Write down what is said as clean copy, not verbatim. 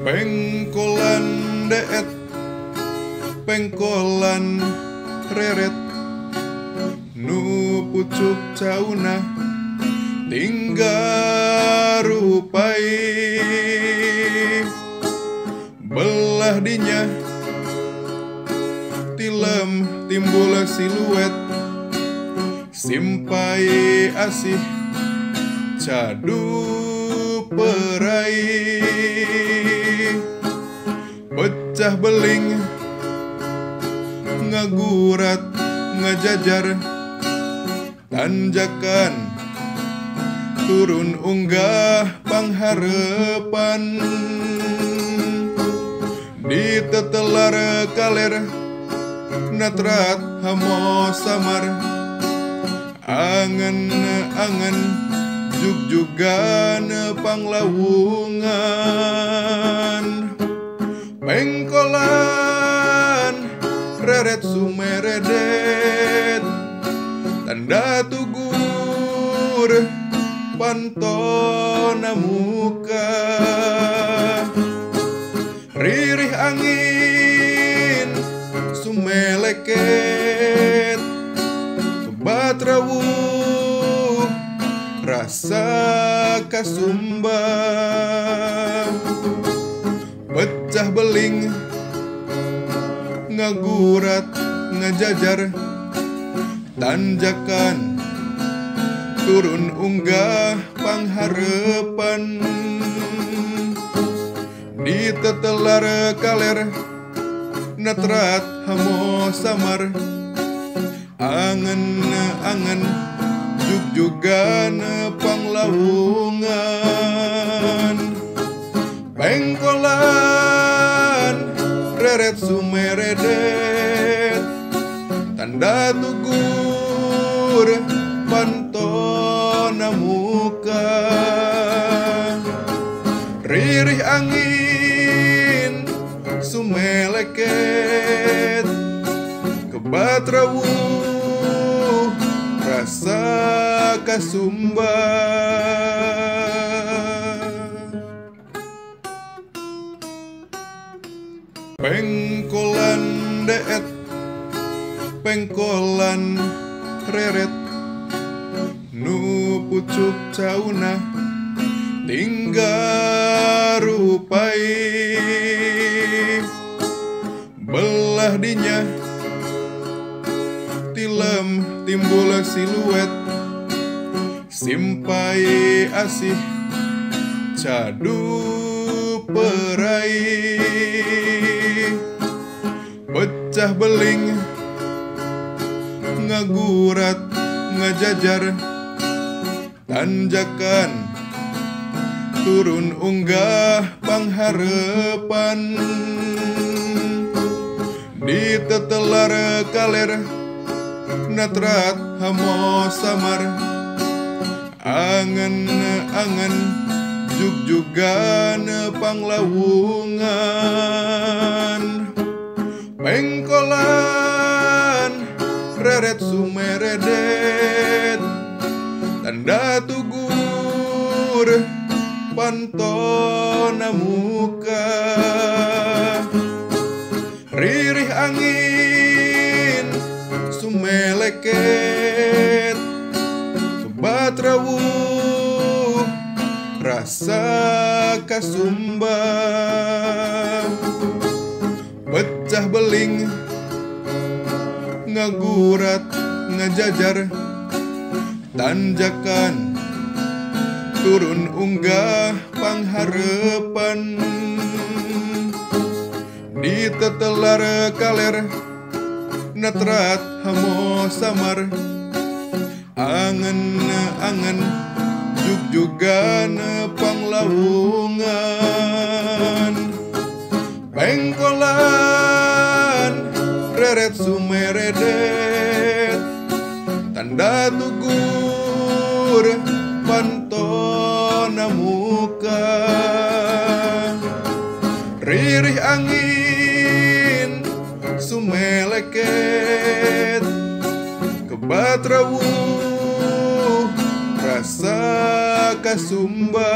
Pengkolan deet, pengkolan reret, nu pucuk cauna tinggal rupai, belah dinya tilem timbul siluet, simpai asih cadu perai, pecah beling ngagurat ngajajar, tanjakan turun unggah pangharepan, ditetelar kaler natrat hamo samar, angen-angen jug-jugan panglawungan, pengkolan reret sumeredet, tanda tugur pantona muka, ririh angin sumeleket, kebat rawuh rasa kasumba, pecah beling ngagurat ngajajar, tanjakan turun unggah pangharepan, ditetelar kaler natrat hamo samar, angen-angen jug-jugan panglawungan, pengkolan reret sumeredet, tanda tugur pantona muka, ririh angin sumeleket, kebat rawuh rasa kasumba. Pengkolan deet, pengkolan reret, nu pucuk cauna tinggal rupai, belah dinya tilem timbul siluet, simpai asih cadu perai, pecah beling ngagurat ngajajar, tanjakan turun unggah pangharepan, ditetelar kaler natrat hamo samar, angen-angen jug-jugan panglawungan, pengkolan reret sumeredet, tanda tugur pantona muka, ririh angin sumeleket, kebat rawuh rasa kasumba, pecah beling ngagurat ngajajar, tanjakan turun unggah pangharepan, ditetelar kaler natrat hamo samar, angen-angen jug-jugan panglawungan, pengkolan reret sumeredet, tanda tugur pantona muka, ririh angin sumeleket, kebat rawuh rasa kasumba.